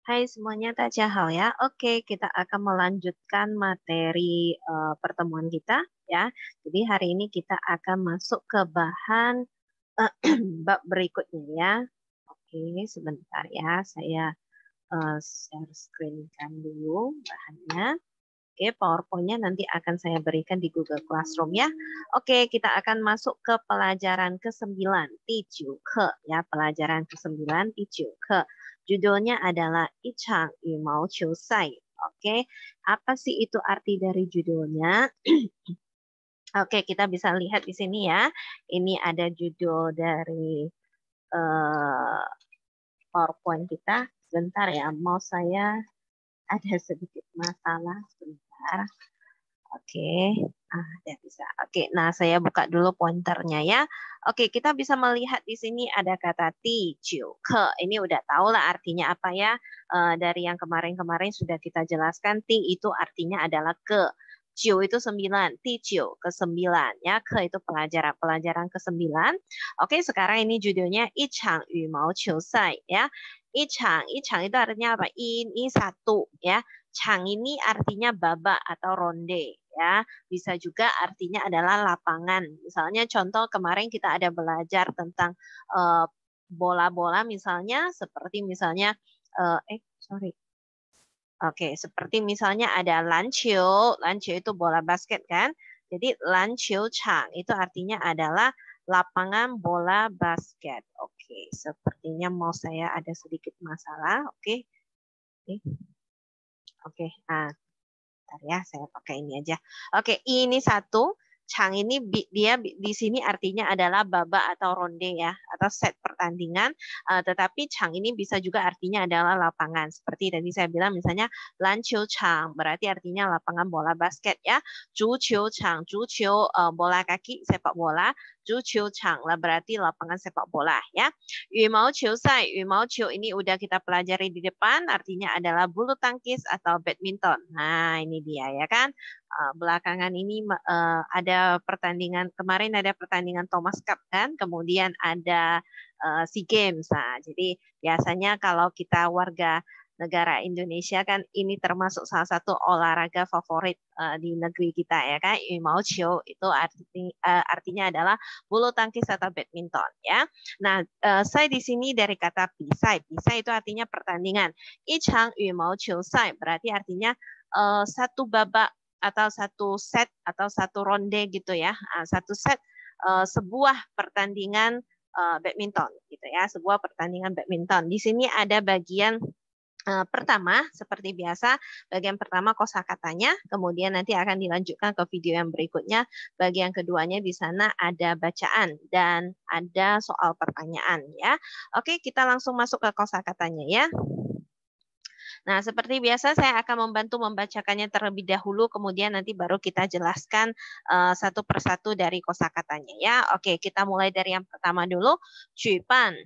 Hai semuanya, Tajahal ya. Oke, kita akan melanjutkan materi pertemuan kita ya. Jadi hari ini kita akan masuk ke bahan bab berikutnya ya. Oke, sebentar ya. Saya share screen kan dulu bahannya. Oke, PowerPoint-nya nanti akan saya berikan di Google Classroom ya. Oke, kita akan masuk ke pelajaran ke-9, Tiju Ke ya, pelajaran ke-9 Tiju Ke. Judulnya adalah Ichang Yu Mao Qiu Sai. Oke, apa sih itu arti dari judulnya? Oke, kita bisa lihat di sini ya. Ini ada judul dari PowerPoint kita. Sebentar ya, mau saya ada sedikit masalah. Sebentar. Oke, ya bisa. Oke, nah saya buka dulu pointernya ya. Oke, kita bisa melihat di sini ada kata ti, ciu, ke. Ini udah tahu lah artinya apa ya. Dari yang kemarin-kemarin sudah kita jelaskan, ti itu artinya adalah ke. Ciu itu 9, ti ciu ke 9 ya. Ke itu pelajaran ke-9. Oke, sekarang ini judulnya Ichang Yu Mao Qiu Sai ya. Ichang itu artinya apa? Ini satu ya. Chang ini artinya babak atau ronde ya. Bisa juga artinya adalah lapangan. Misalnya contoh kemarin kita ada belajar tentang bola-bola misalnya seperti misalnya sorry. Oke, seperti misalnya ada lancio itu bola basket kan. Jadi lancio chang itu artinya adalah lapangan bola basket. Oke, sepertinya mau saya ada sedikit masalah. Oke. Oke, nah, bentar ya, saya pakai ini aja. Oke, ini satu. Chang ini dia di sini artinya adalah babak atau ronde ya, atau set pertandingan. Tetapi Chang ini bisa juga artinya adalah lapangan. Seperti tadi saya bilang misalnya Lanqiu Chang, berarti artinya lapangan bola basket ya. Zhuqiu Chang, Zhuqiu bola kaki, sepak bola. Zhuqiu Chang lah berarti lapangan sepak bola ya. Yumao Qiu Sai, Yumao Qiu ini udah kita pelajari di depan, artinya adalah bulu tangkis atau badminton. Nah, ini dia ya kan. Belakangan ini ada pertandingan, kemarin ada pertandingan Thomas Cup kan, kemudian ada SEA Games. Nah, jadi biasanya kalau kita warga negara Indonesia kan ini termasuk salah satu olahraga favorit di negeri kita ya kan. Yumao Qiu itu artinya adalah bulu tangkis atau badminton ya. Nah, saya di sini dari kata pisai. Pisai itu artinya pertandingan. Ichang Yumao Qiu Sai berarti artinya satu babak atau satu set atau satu ronde gitu ya. Satu set sebuah pertandingan badminton gitu ya, sebuah pertandingan badminton. Di sini ada bagian pertama, seperti biasa, bagian pertama kosakatanya, kemudian nanti akan dilanjutkan ke video yang berikutnya. Bagian keduanya di sana ada bacaan dan ada soal pertanyaan ya. Oke, kita langsung masuk ke kosakatanya ya. Nah, seperti biasa saya akan membantu membacakannya terlebih dahulu, kemudian nanti baru kita jelaskan satu persatu dari kosakatanya ya. Oke, kita mulai dari yang pertama dulu. Jupan,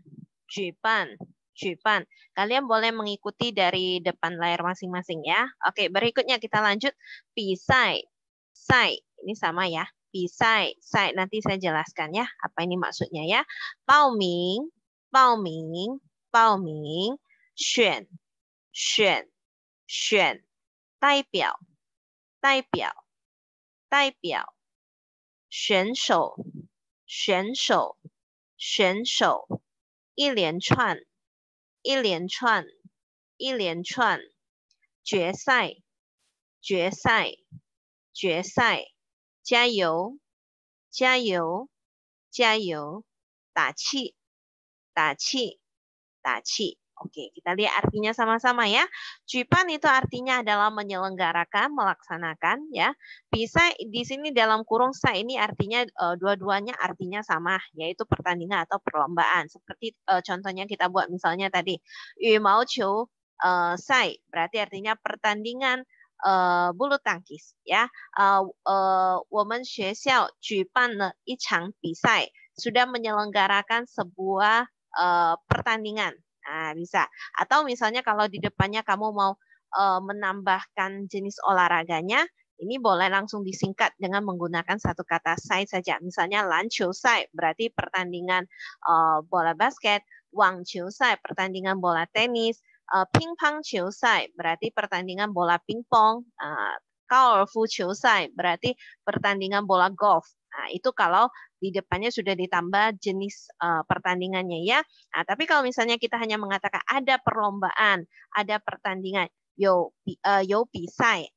jupan, jupan. Kalian boleh mengikuti dari depan layar masing-masing ya. Oke, berikutnya kita lanjut. Pisai, sai. Ini sama ya. Pisai, sai. Nanti saya jelaskan ya apa ini maksudnya ya. Baoming, baoming, baoming, xuan, 选代表选手一连串决赛加油打气Oke, kita lihat artinya sama-sama ya. Jupan itu artinya adalah menyelenggarakan, melaksanakan ya. Bisa di sini dalam kurung sa ini artinya dua-duanya artinya sama, yaitu pertandingan atau perlombaan. Seperti contohnya kita buat misalnya tadi Yu Mao Qiu Sai, berarti artinya pertandingan bulu tangkis ya. 我们学校举办了一场比赛, sudah menyelenggarakan sebuah pertandingan. Nah, bisa. Atau misalnya kalau di depannya kamu mau menambahkan jenis olahraganya, ini boleh langsung disingkat dengan menggunakan satu kata sai saja. Misalnya lanqiu sai berarti pertandingan bola basket, wang qiu sai pertandingan bola tenis, pingpong 球赛 berarti pertandingan bola pingpong. Gaofu 球赛 berarti pertandingan bola golf. Nah, itu kalau di depannya sudah ditambah jenis pertandingannya ya. Nah, tapi kalau misalnya kita hanya mengatakan ada perlombaan, ada pertandingan, yo bisai,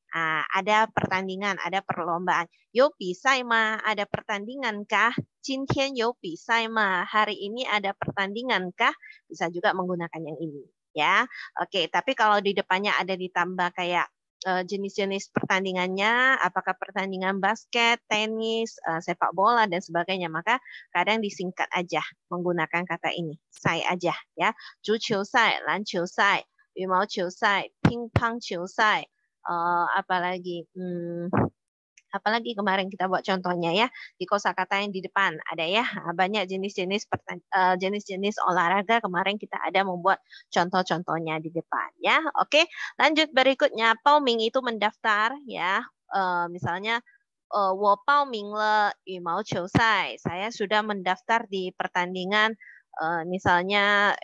ada pertandingan, ada perlombaan. Yo bisai ma, ada pertandingan kah? 今天有比赛吗? Hari ini ada pertandingan kah? Bisa juga menggunakan yang ini ya. Oke, tapi kalau di depannya ada ditambah kayak jenis-jenis pertandingannya, apakah pertandingan basket, tenis, sepak bola dan sebagainya, maka kadang disingkat aja menggunakan kata ini, sai aja ya. 足球赛, 篮球赛, 羽毛球赛, 乒乓球赛, apalagi apalagi kemarin kita buat contohnya ya di kosakata yang di depan ada ya banyak jenis-jenis olahraga kemarin kita ada membuat contoh-contohnya di depan ya. Oke, lanjut berikutnya Pao Ming itu mendaftar ya. Misalnya 我报名了羽毛球赛 saya sudah mendaftar di pertandingan misalnya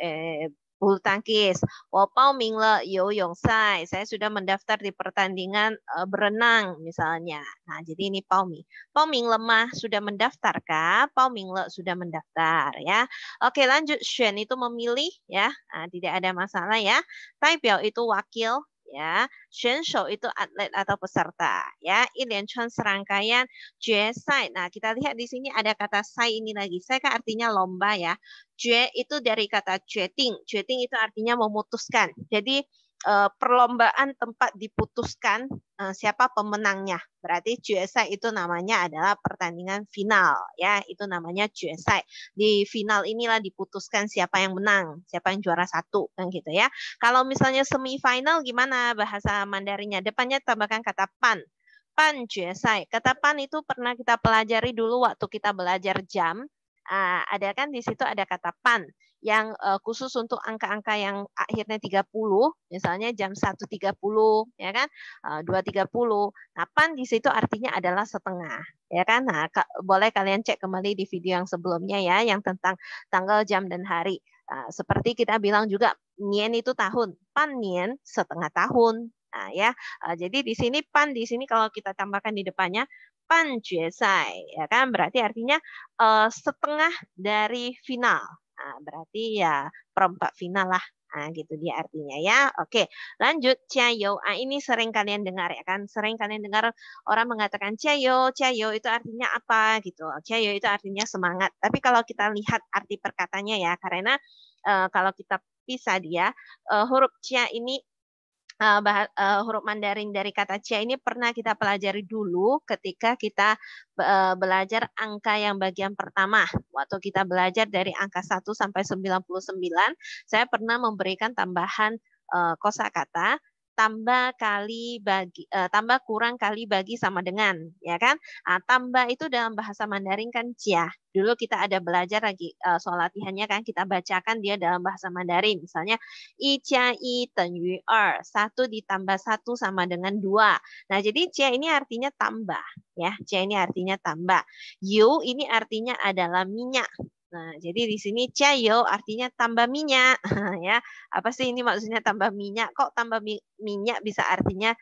bulu tangkis. 我报名了游泳赛 saya sudah mendaftar di pertandingan berenang misalnya. Nah, jadi ini 报名. 报名了吗 sudah mendaftarkah? 报名了 sudah mendaftar ya. Oke, lanjut. 选 itu memilih ya. Nah, tidak ada masalah ya. 代表 itu wakil ya. 选手 itu atlet atau peserta ya. 一连串 serangkaian 决赛. Nah, kita lihat di sini ada kata sai ini lagi. Sai kan artinya lomba ya. 决 itu dari kata 决定. 决定 itu artinya memutuskan. Jadi perlombaan tempat diputuskan siapa pemenangnya. Berarti 决赛 itu namanya adalah pertandingan final ya. Itu namanya 决赛. Di final inilah diputuskan siapa yang menang, siapa yang juara satu kan gitu ya. Kalau misalnya semifinal gimana bahasa Mandarinnya? Depannya tambahkan kata pan. Pan 决赛. Kata pan itu pernah kita pelajari dulu waktu kita belajar jam. Ada kan di situ ada kata pan yang khusus untuk angka-angka yang akhirnya 30, misalnya jam 1.30 ya kan, 2.30. Nah, pan di situ artinya adalah setengah, ya kan? Nah, boleh kalian cek kembali di video yang sebelumnya ya yang tentang tanggal, jam dan hari. Seperti kita bilang juga nian itu tahun, pan nian setengah tahun. Nah, ya. Jadi di sini pan di sini kalau kita tambahkan di depannya pan 决赛 ya kan berarti artinya setengah dari final. Nah, berarti ya perempat final lah. Nah, gitu dia artinya ya. Oke, lanjut. Ciao. Ini sering kalian dengar ya kan. Sering kalian dengar orang mengatakan ciao. Ciao itu artinya apa gitu. Ciao itu artinya semangat. Tapi kalau kita lihat arti perkatanya ya. Karena kalau kita pisah dia, huruf cia ini huruf Mandarin dari kata cia ini pernah kita pelajari dulu ketika kita belajar angka yang bagian pertama. Waktu kita belajar dari angka 1 sampai 99, saya pernah memberikan tambahan kosakata tambah kali bagi tambah kurang kali bagi sama dengan ya kan. Tambah itu dalam bahasa Mandarin kan cia. Dulu kita ada belajar lagi soal latihannya kan kita bacakan dia dalam bahasa Mandarin misalnya 1加1等于2 1 ditambah 1 sama dengan 2. Nah, jadi cia ini artinya tambah ya. Cia ini artinya tambah. Yu ini artinya adalah minyak. Nah, jadi di sini ciao artinya tambah minyak ya. Apa sih ini maksudnya tambah minyak? Kok tambah minyak bisa artinya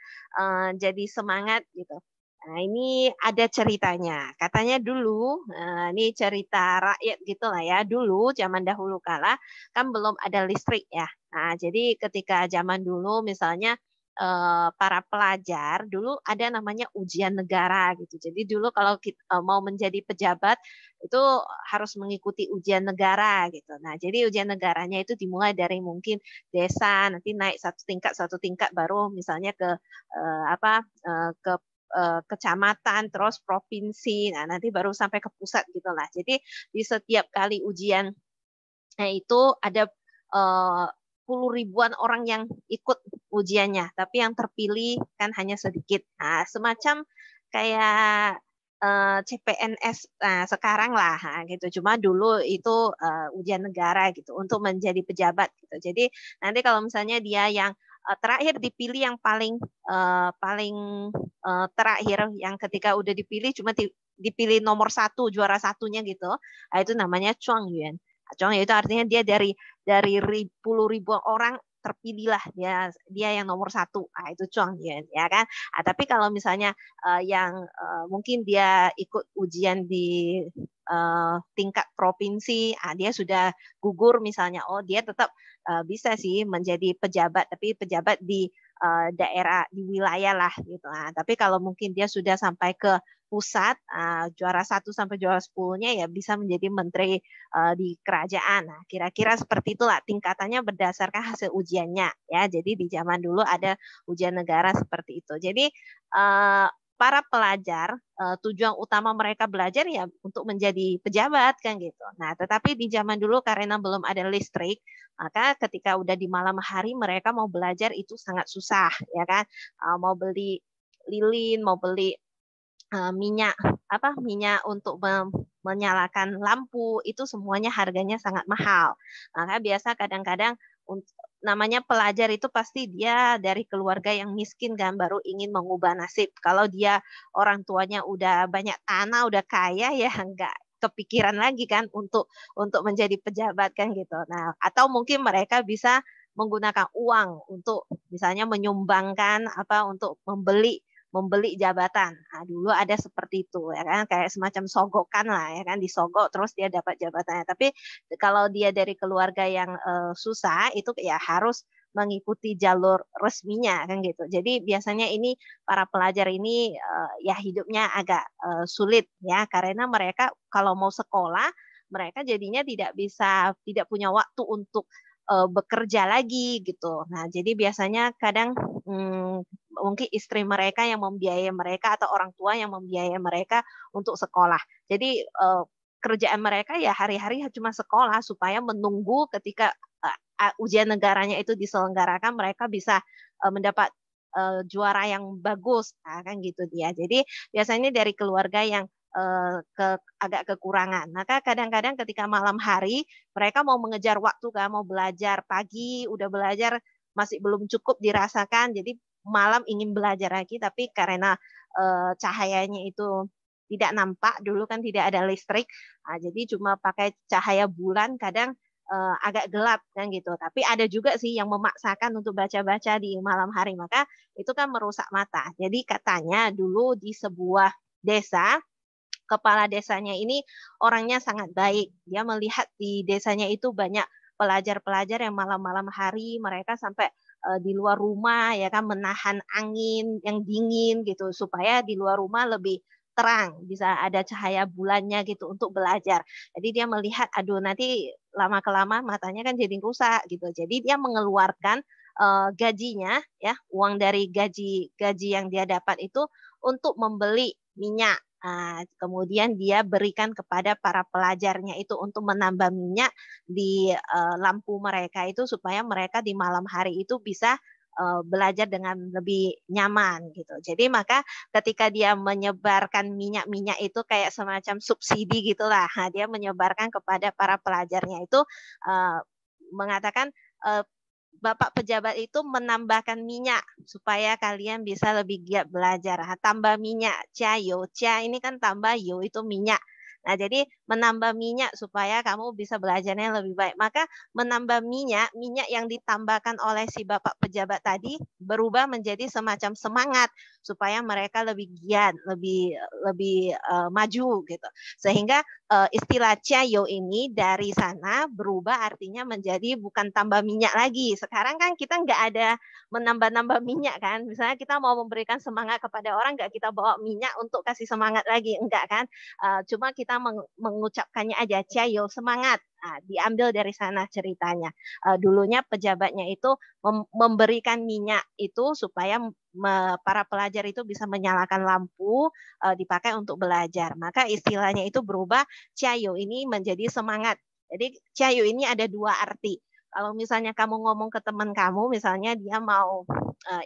jadi semangat gitu. Nah, ini ada ceritanya. Katanya dulu, ini cerita rakyat gitu lah ya. Dulu zaman dahulu kala kan belum ada listrik ya. Nah, jadi ketika zaman dulu misalnya para pelajar dulu ada namanya ujian negara gitu. Jadi dulu kalau kita mau menjadi pejabat itu harus mengikuti ujian negara gitu. Nah, jadi ujian negaranya itu dimulai dari mungkin desa, nanti naik satu tingkat baru misalnya ke ke kecamatan, terus provinsi, nah nanti baru sampai ke pusat gitulah. Jadi di setiap kali ujian itu ada puluh ribuan orang yang ikut ujiannya, tapi yang terpilih kan hanya sedikit. Nah, semacam kayak CPNS sekarang lah gitu. Cuma dulu itu ujian negara gitu untuk menjadi pejabat gitu. Jadi nanti kalau misalnya dia yang terakhir dipilih yang paling terakhir yang ketika udah dipilih cuma dipilih nomor 1 juara satunya gitu. Itu namanya Chuangyuan. Chuangyuan itu artinya dia dari puluh ribuan orang terpilih lah, dia yang nomor satu, itu Chuang Yuan ya kan. Tapi kalau misalnya yang mungkin dia ikut ujian di tingkat provinsi, dia sudah gugur misalnya, dia tetap bisa sih menjadi pejabat, tapi pejabat di daerah, di wilayah lah gitu. Tapi kalau mungkin dia sudah sampai ke pusat, juara 1 sampai juara 10-nya ya bisa menjadi menteri di kerajaan. Nah, kira-kira seperti itulah tingkatannya berdasarkan hasil ujiannya ya. Jadi di zaman dulu ada ujian negara seperti itu. Jadi para pelajar tujuan utama mereka belajar ya untuk menjadi pejabat kan gitu. Nah, tetapi di zaman dulu karena belum ada listrik, maka ketika udah di malam hari mereka mau belajar itu sangat susah ya kan. Mau beli lilin, mau beli minyak minyak untuk menyalakan lampu itu semuanya harganya sangat mahal. Maka biasa kadang-kadang namanya pelajar itu pasti dia dari keluarga yang miskin kan, baru ingin mengubah nasib. Kalau dia orang tuanya udah banyak tanah, udah kaya ya enggak kepikiran lagi kan untuk menjadi pejabat kan gitu. Nah, atau mungkin mereka bisa menggunakan uang untuk misalnya menyumbangkan untuk membeli jabatan. Nah, dulu ada seperti itu ya kan, kayak semacam sogokan lah ya kan, disogok terus dia dapat jabatannya. Tapi kalau dia dari keluarga yang susah itu ya harus mengikuti jalur resminya kan gitu. Jadi biasanya ini para pelajar ini ya hidupnya agak sulit ya, karena mereka kalau mau sekolah mereka jadinya tidak punya waktu untuk bekerja lagi gitu. Nah, jadi biasanya kadang mungkin istri mereka yang membiayai mereka atau orang tua yang membiayai mereka untuk sekolah. Jadi kerjaan mereka ya hari-hari cuma sekolah supaya menunggu ketika ujian negaranya itu diselenggarakan mereka bisa mendapat juara yang bagus, kan gitu dia. Jadi biasanya dari keluarga yang agak kekurangan. Maka kadang-kadang ketika malam hari mereka mau mengejar waktu kan, mau belajar pagi, udah belajar masih belum cukup dirasakan, jadi malam ingin belajar lagi, tapi karena cahayanya itu tidak nampak, dulu kan tidak ada listrik, jadi cuma pakai cahaya bulan, kadang agak gelap kan gitu. Tapi ada juga sih yang memaksakan untuk baca-baca di malam hari, maka itu kan merusak mata. Jadi katanya dulu di sebuah desa, kepala desanya ini orangnya sangat baik. Dia melihat di desanya itu banyak pelajar-pelajar yang malam-malam hari mereka sampai di luar rumah ya kan, menahan angin yang dingin gitu supaya di luar rumah lebih terang, bisa ada cahaya bulannya gitu untuk belajar. Jadi dia melihat, aduh nanti lama kelamaan matanya kan jadi rusak gitu. Jadi dia mengeluarkan gajinya ya, uang dari gaji yang dia dapat itu untuk membeli minyak. Kemudian dia berikan kepada para pelajarnya itu untuk menambah minyak di lampu mereka itu supaya mereka di malam hari itu bisa belajar dengan lebih nyaman gitu. Jadi maka ketika dia menyebarkan minyak-minyak itu kayak semacam subsidi gitulah. Dia menyebarkan kepada para pelajarnya itu mengatakan Bapak pejabat itu menambahkan minyak supaya kalian bisa lebih giat belajar. Tambah minyak, cayo, cia ini kan tambah yo itu minyak. Nah, jadi menambah minyak supaya kamu bisa belajarnya lebih baik. Maka menambah minyak yang ditambahkan oleh si Bapak pejabat tadi berubah menjadi semacam semangat supaya mereka lebih giat, lebih maju gitu. Sehingga istilah cayo ini dari sana berubah artinya menjadi bukan tambah minyak lagi. Sekarang kan kita nggak ada menambah-nambah minyak kan. Misalnya kita mau memberikan semangat kepada orang, nggak kita bawa minyak untuk kasih semangat lagi. Enggak kan. Cuma kita mengucapkannya aja, cayo, semangat. Diambil dari sana ceritanya. Dulunya pejabatnya itu memberikan minyak itu supaya para pelajar itu bisa menyalakan lampu dipakai untuk belajar. Maka istilahnya itu berubah, cayo ini menjadi semangat. Jadi cayo ini ada dua arti. Kalau misalnya kamu ngomong ke teman kamu, misalnya dia mau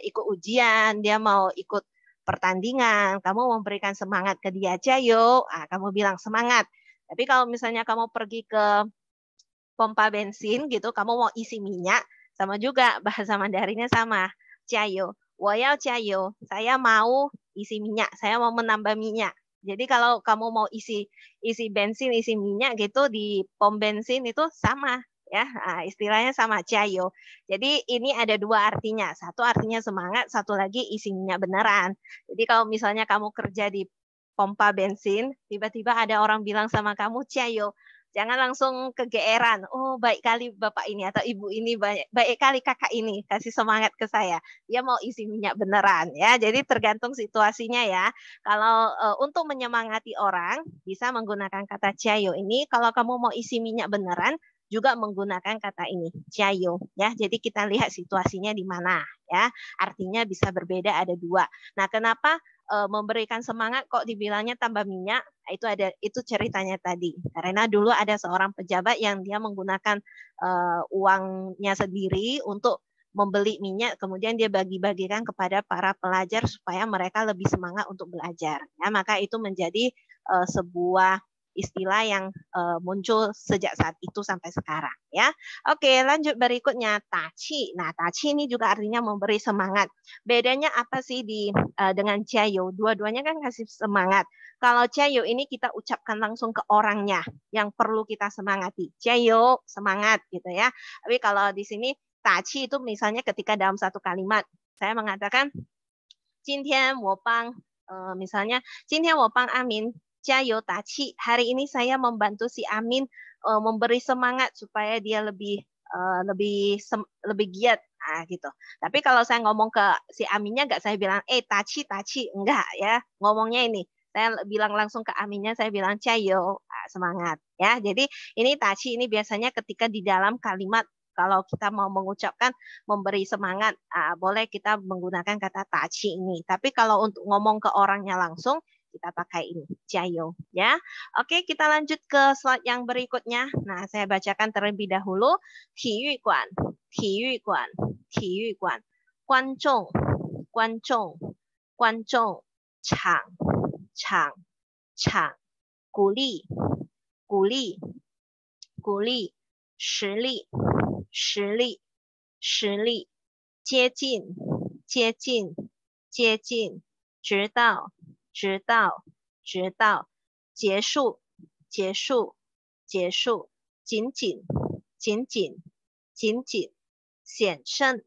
ikut ujian, dia mau ikut pertandingan, kamu memberikan semangat ke dia, cayo, kamu bilang semangat. Tapi kalau misalnya kamu pergi ke pompa bensin gitu, kamu mau isi minyak, sama juga bahasa Mandarinnya sama, cayo. Woyao cayo, saya mau isi minyak, saya mau menambah minyak. Jadi kalau kamu mau isi bensin, isi minyak gitu di pom bensin itu sama ya. Istilahnya sama jayo. Jadi ini ada dua artinya. Satu artinya semangat, satu lagi isi minyak beneran. Jadi kalau misalnya kamu kerja di pompa bensin, tiba-tiba ada orang bilang sama kamu jayo. Jangan langsung kegeeran. Oh, baik kali Bapak ini atau Ibu ini, baik kali Kakak ini kasih semangat ke saya. Dia mau isi minyak beneran ya. Jadi tergantung situasinya ya. Kalau untuk menyemangati orang bisa menggunakan kata jayo ini. Kalau kamu mau isi minyak beneran juga menggunakan kata ini jayo ya. Jadi kita lihat situasinya di mana ya. Artinya bisa berbeda, ada dua. Nah, kenapa memberikan semangat kok dibilangnya tambah minyak? Itu ceritanya tadi. Karena dulu ada seorang pejabat yang dia menggunakan uangnya sendiri untuk membeli minyak, kemudian dia bagi-bagikan kepada para pelajar supaya mereka lebih semangat untuk belajar. Ya, maka itu menjadi sebuah istilah yang muncul sejak saat itu sampai sekarang. Ya, oke, lanjut berikutnya taci. Nah, taci ini juga artinya memberi semangat. Bedanya apa sih dengan jayo? Dua-duanya kan kasih semangat. Kalau jayo ini kita ucapkan langsung ke orangnya yang perlu kita semangati. Jayo, semangat gitu ya. Tapi kalau di sini taci itu misalnya ketika dalam satu kalimat saya mengatakan 今天我帮 misalnya 今天我帮 Amin 加油打气. Hari ini saya membantu si Amin memberi semangat supaya dia lebih giat. Nah, gitu. Tapi kalau saya ngomong ke si Aminnya nggak saya bilang taci taci, enggak ya. Ngomongnya ini saya bilang langsung ke Aminnya, saya bilang cayo, semangat ya. Jadi ini taci ini biasanya ketika di dalam kalimat kalau kita mau mengucapkan memberi semangat, boleh kita menggunakan kata taci ini. Tapi kalau untuk ngomong ke orangnya langsung kita pakai ini, jayo ya. Oke, kita lanjut ke slide yang berikutnya. Nah, saya bacakan terlebih dahulu. 体育馆,体育馆,体育馆,观众,观众,观众,场,场,场,鼓励,鼓励,鼓励,实力,实力,实力,接近,接近,接近,直到,直到,直到,结束,结束,结束,仅仅,仅仅,仅仅,险胜,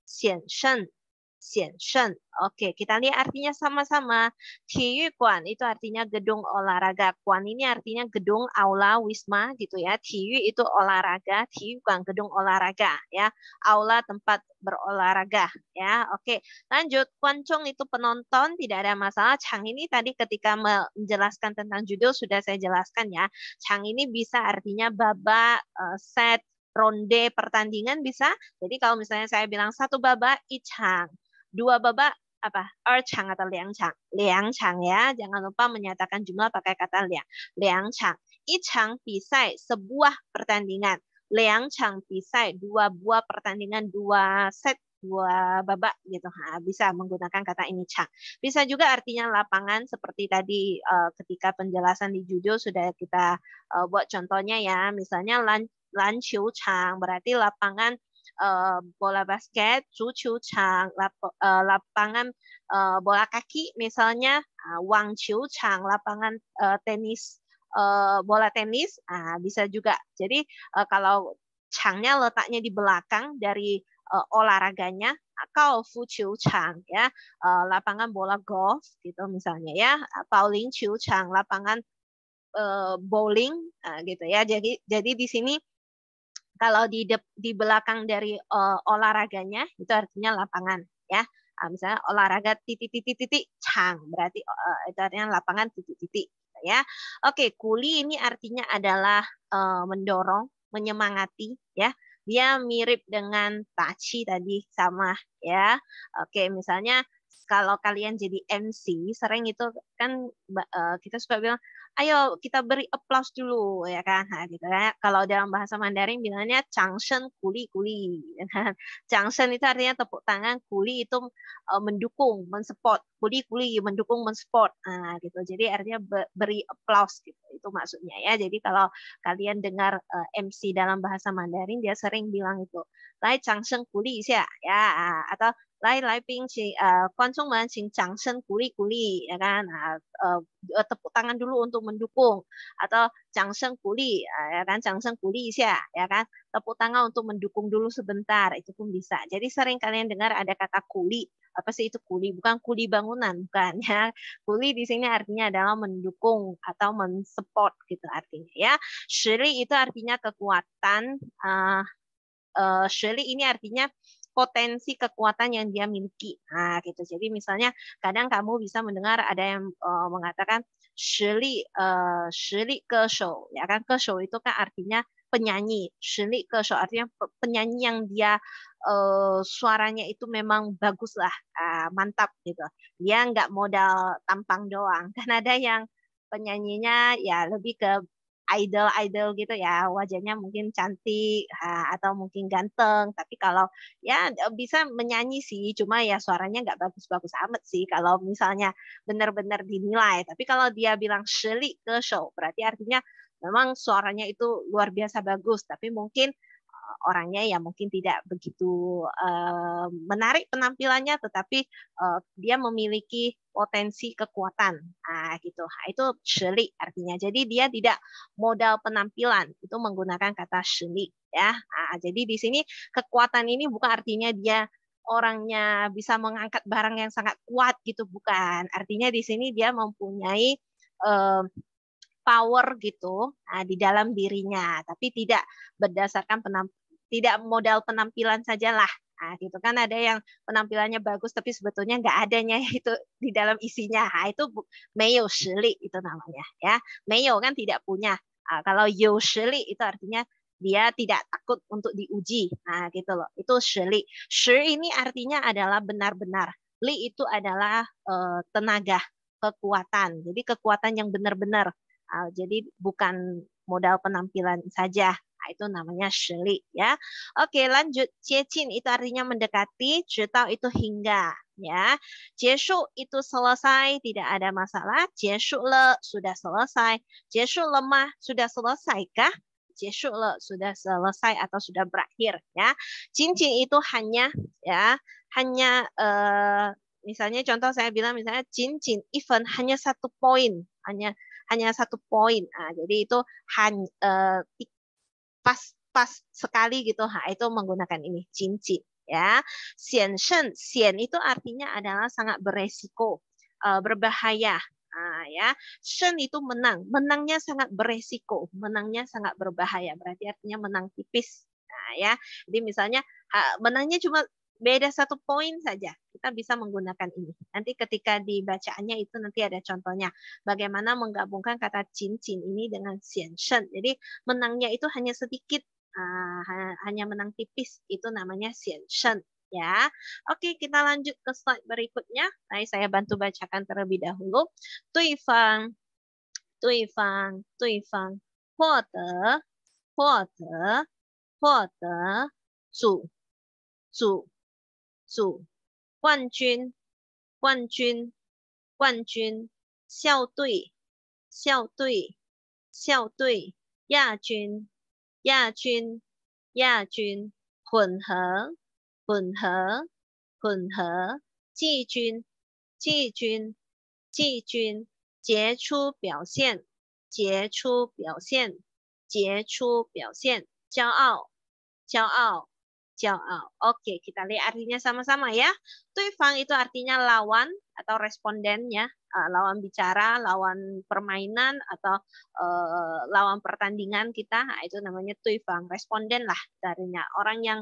险胜,险胜. Oke, kita lihat artinya sama-sama. 体育馆 itu artinya gedung olahraga. Kuan ini artinya gedung, aula, wisma gitu ya. 体育 itu olahraga, 体育馆 gedung olahraga ya. Aula tempat berolahraga ya. Oke, lanjut. Kwancong itu penonton, tidak ada masalah. Chang ini tadi ketika menjelaskan tentang judul sudah saya jelaskan ya. Chang ini bisa artinya babak, set, ronde, pertandingan bisa. Jadi kalau misalnya saya bilang satu babak, ichang. Dua babak apa? Erchang atau liangchang. Liangchang ya. Jangan lupa menyatakan jumlah pakai kata liang. Liangchang. Ichang pisai sebuah pertandingan. Liangchang pisai dua buah pertandingan, dua set, dua babak gitu. Bisa menggunakan kata ini chang. Bisa juga artinya lapangan seperti tadi ketika penjelasan di judul sudah kita buat contohnya ya. Misalnya lanqiu chang berarti lapangan bola basket, 足球场, lapangan bola kaki misalnya, 网球场, lapangan tenis, bola tenis, bisa juga. Jadi kalau changnya letaknya di belakang dari olahraganya, atau 足球场 ya, lapangan bola golf gitu misalnya ya, 保龄球场 lapangan bowling gitu ya. Jadi di sini kalau di belakang dari olahraganya itu artinya lapangan ya. Misalnya olahraga titik-titik-titik chang berarti itu artinya lapangan titik-titik ya. Oke, kuli ini artinya adalah mendorong, menyemangati ya. Dia mirip dengan taci tadi sama ya. Oke, misalnya kalau kalian jadi MC sering itu kan kita suka bilang ayo kita beri applause dulu ya kan. Gitu ya. Kalau dalam bahasa Mandarin bilangnya changshen kuli kuli ya kan. Changshen itu artinya tepuk tangan, kuli itu mendukung, mensupport. Kuli kuli mendukung, mensupport. Gitu. Jadi artinya beri applause gitu. Itu maksudnya ya. Jadi kalau kalian dengar MC dalam bahasa Mandarin dia sering bilang itu, lai changshen kuli ya, atau 来宾请观众们请掌声鼓励鼓励ya kan tepuk tangan dulu untuk mendukung atau 掌声鼓励 ya kan 掌声鼓励一下 ya kan tepuk tangan untuk mendukung dulu sebentar itu pun bisa. Jadi sering kalian dengar ada kata kuli. Apa sih itu kuli? Bukan kuli bangunan, bukan ya. Kuli di sini artinya adalah mendukung atau mensupport gitu artinya ya. Shili itu artinya kekuatan. Shili ini artinya potensi kekuatan yang dia miliki. Nah, gitu. Jadi misalnya kadang kamu bisa mendengar ada yang mengatakan Shili ke show, ya kan? Ke show itu kan artinya penyanyi. Shili ke show artinya penyanyi yang dia suaranya itu memang bagus lah, mantap gitu. Dia nggak modal tampang doang. Kan ada yang penyanyinya ya lebih ke idol-idol gitu ya, wajahnya mungkin cantik atau mungkin ganteng, tapi kalau ya bisa menyanyi sih, cuma ya suaranya nggak bagus-bagus amat sih kalau misalnya benar-benar dinilai. Tapi kalau dia bilang Shirley ke show, berarti artinya memang suaranya itu luar biasa bagus, tapi mungkin orangnya ya mungkin tidak begitu menarik penampilannya, tetapi dia memiliki potensi kekuatan. Nah, gitu. Nah, itu Shirley artinya. Jadi dia tidak modal penampilan, itu menggunakan kata Shirley ya. Nah, jadi di sini kekuatan ini bukan artinya dia orangnya bisa mengangkat barang yang sangat kuat gitu, bukan. Artinya di sini dia mempunyai power gitu di dalam dirinya, tapi tidak berdasarkan tidak modal penampilan sajalah. Nah, gitu kan ada yang penampilannya bagus tapi sebetulnya nggak adanya itu di dalam isinya. Nah, itu meyo shili itu namanya ya. Meyo kan tidak punya. Nah, kalau you shili itu artinya dia tidak takut untuk diuji. Nah, gitu loh. Itu shili. Shi ini artinya adalah benar-benar. Li itu adalah tenaga, kekuatan. Jadi kekuatan yang benar-benar. Jadi bukan modal penampilan saja. Nah, itu namanya shili ya. Oke, lanjut. Ciecin itu artinya mendekati, jitao itu hingga ya. Jeshu itu selesai, tidak ada masalah. Jeshu le sudah selesai. Jeshu lemah sudah selesaikah? Jeshu le sudah selesai atau sudah berakhir ya. Cincin itu hanya ya, hanya misalnya contoh saya bilang misalnya cincin event hanya 1 poin, hanya 1 poin. Nah, jadi itu pas sekali gitu. Nah, itu menggunakan ini cincin ya. Xian shen, xian itu artinya adalah sangat beresiko, berbahaya. Nah, ya. Shen itu menang, menangnya sangat beresiko, menangnya sangat berbahaya. Berarti artinya menang tipis. Nah, ya. Jadi misalnya menangnya cuma beda 1 poin saja, kita bisa menggunakan ini. Nanti ketika dibacaannya itu nanti ada contohnya. Bagaimana menggabungkan kata cincin ini dengan xian shen. Jadi menangnya itu hanya sedikit, hanya menang tipis, itu namanya xian shen. Ya, oke kita lanjut ke slide berikutnya. Nah, saya bantu bacakan terlebih dahulu. Tuifang, tuifang, tuifang, 获得，获得，获得，主，主。主冠军，冠军，冠军，校队，校队，校队，亚军，亚军，亚军，混合，混合，混合，季军，季军，季军，杰出表现，杰出表现，杰出表现，骄傲，骄傲。骄傲. Oke, kita lihat artinya sama-sama ya. Tuifang itu artinya lawan atau respondennya, lawan bicara, lawan permainan atau lawan pertandingan kita. Nah, itu namanya tuifang, responden lah darinya, orang yang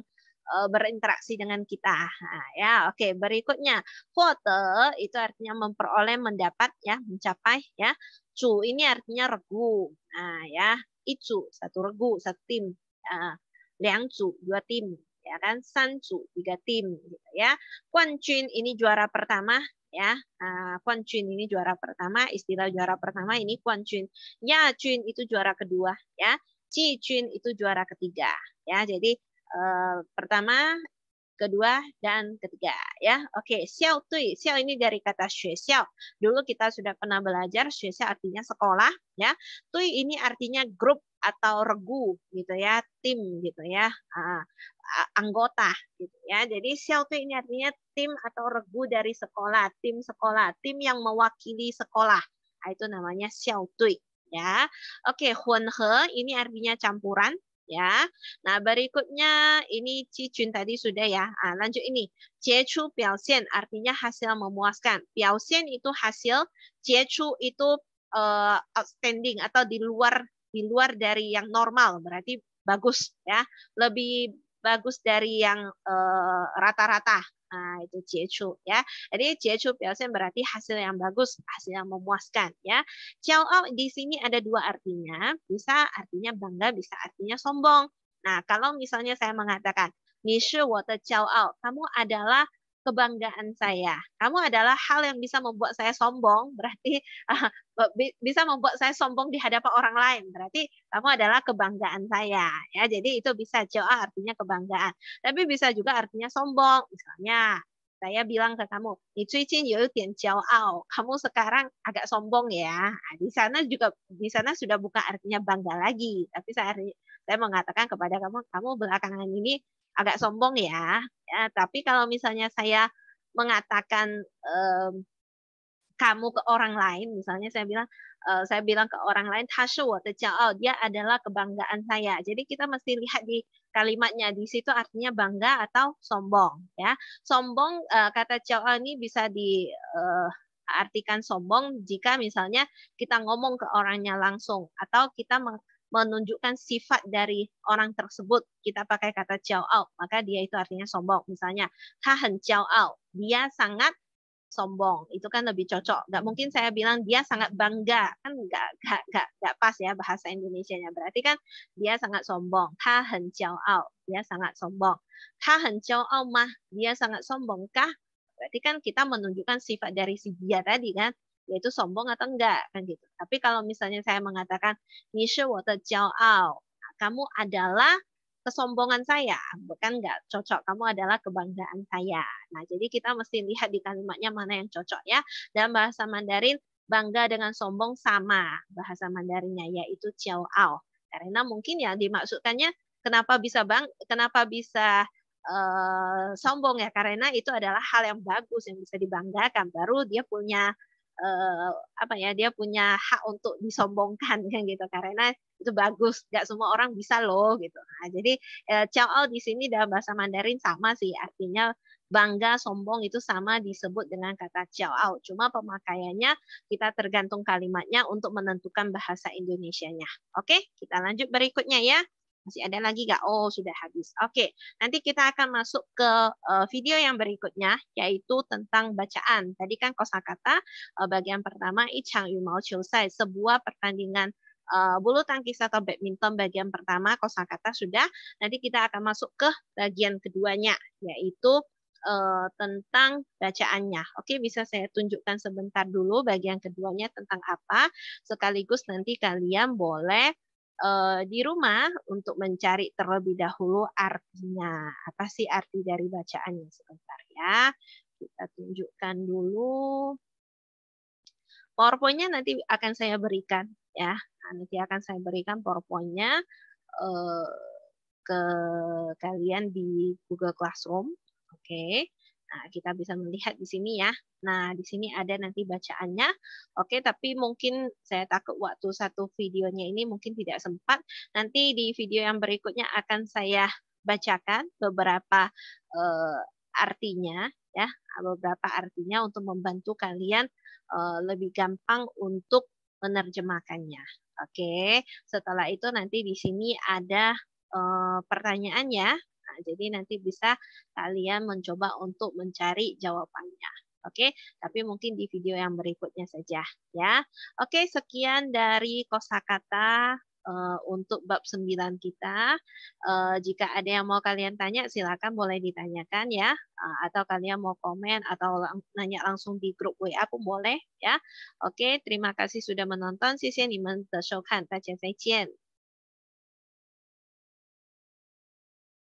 berinteraksi dengan kita. Nah, ya, oke. Berikutnya, foto itu artinya memperoleh, mendapat ya, mencapai ya. Cu ini artinya regu. Nah, ya, itu satu regu, satu tim. Liang cu, 2 tim. Ya kan, sanju 3 tim gitu ya. Guanjun ini juara pertama ya. Guanjun ini juara pertama, istilah juara pertama ini Guanjun. Yajun itu juara kedua ya. Jijun itu juara ketiga ya. Jadi pertama kedua, dan ketiga ya. Oke, xiao tui. Xiao ini dari kata xue xiao. Dulu kita sudah pernah belajar xue xiao artinya sekolah ya. Tui ini artinya grup atau regu gitu ya, tim gitu ya. Anggota gitu ya. Jadi xiao tui ini artinya tim atau regu dari sekolah, tim yang mewakili sekolah. Nah, itu namanya xiao tui ya. Oke, huanhe ini artinya campuran ya. Nah, berikutnya ini Cicun tadi sudah ya. Lanjut ini. Jiechu piaoxian artinya hasil memuaskan. Piaoxian itu hasil, jiechu itu outstanding atau di luar dari yang normal, berarti bagus ya. Lebih bagus dari yang rata-rata. Nah, itu jiechu ya. Jadi jiechu piaoxian berarti hasil yang bagus, hasil yang memuaskan ya. Jiaoao di sini ada dua artinya, bisa artinya bangga, bisa artinya sombong. Nah, kalau misalnya saya mengatakan, 你是我的骄傲, kamu adalah kebanggaan saya. Kamu adalah hal yang bisa membuat saya sombong, berarti bisa membuat saya sombong di hadapan orang lain. Berarti kamu adalah kebanggaan saya. Ya, jadi itu bisa jiaoao artinya kebanggaan. Tapi bisa juga artinya sombong. Misalnya, saya bilang ke kamu, 你最近有点骄傲, kamu sekarang agak sombong ya. Nah, di sana sudah bukan artinya bangga lagi, tapi saya mengatakan kepada kamu, kamu belakangan ini agak sombong ya. Ya, tapi kalau misalnya saya mengatakan kamu ke orang lain, misalnya saya bilang ke orang lain, 他是我的骄傲, dia adalah kebanggaan saya. Jadi kita mesti lihat di kalimatnya, di situ artinya bangga atau sombong ya. Sombong, kata 骄傲ini bisa diartikan sombong jika misalnya kita ngomong ke orangnya langsung atau kita menunjukkan sifat dari orang tersebut, kita pakai kata 骄傲, maka dia itu artinya sombong. Misalnya, 他很骄傲, dia sangat sombong, itu kan lebih cocok. Nggak mungkin saya bilang dia sangat bangga, kan nggak pas ya bahasa Indonesianya. Berarti kan dia sangat sombong. 他很骄傲, dia sangat sombong. 他很骄傲吗? Dia sangat sombong kah? Berarti kan kita menunjukkan sifat dari si dia tadi kan, yaitu sombong atau enggak kan gitu. Tapi kalau misalnya saya mengatakan 你是我的骄傲, kamu adalah kesombongan saya, bukan nggak cocok. Kamu adalah kebanggaan saya. Nah, jadi kita mesti lihat di kalimatnya mana yang cocok ya. Dalam bahasa Mandarin, bangga dengan sombong sama bahasa Mandarinnya, yaitu jiaoao. Karena mungkin ya dimaksudkannya kenapa bisa sombong ya? Karena itu adalah hal yang bagus yang bisa dibanggakan. Baru dia punya dia punya hak untuk disombongkan kan gitu, karena itu bagus, nggak semua orang bisa loh gitu. Nah, jadi jiaoao di sini dalam bahasa Mandarin sama sih, artinya bangga, sombong itu sama disebut dengan kata jiaoao. Cuma pemakaiannya kita tergantung kalimatnya untuk menentukan bahasa Indonesianya. Oke, kita lanjut berikutnya ya. Masih ada lagi nggak? Oh, sudah habis. Oke, nanti kita akan masuk ke video yang berikutnya, yaitu tentang bacaan. Tadi kan kosakata bagian pertama, ichang yu mao qiu sai, sebuah pertandingan bulu tangkis atau badminton bagian pertama kosakata sudah. Nanti kita akan masuk ke bagian keduanya, yaitu tentang bacaannya. Oke, bisa saya tunjukkan sebentar dulu bagian keduanya tentang apa. Sekaligus nanti kalian boleh di rumah untuk mencari terlebih dahulu artinya. Apa sih arti dari bacaannya sebentar ya. Kita tunjukkan dulu. PowerPoint-nya nanti akan saya berikan ya. Nanti akan saya berikan PowerPoint-nya ke kalian di Google Classroom. Oke. Nah, kita bisa melihat di sini ya. Nah, di sini ada nanti bacaannya. Oke, tapi mungkin saya takut waktu satu videonya ini mungkin tidak sempat. Nanti di video yang berikutnya akan saya bacakan beberapa artinya ya, beberapa artinya untuk membantu kalian lebih gampang untuk menerjemahkannya. Oke, setelah itu nanti di sini ada pertanyaannya. Nah, jadi nanti bisa kalian mencoba untuk mencari jawabannya. Oke, tapi mungkin di video yang berikutnya saja ya. Oke, sekian dari kosakata untuk bab 9 kita. Jika ada yang mau kalian tanya, silakan boleh ditanyakan ya. Atau kalian mau komen atau nanya langsung di grup WA pun boleh ya. Oke, terima kasih sudah menonton. 谢谢你们的收看，大家再见。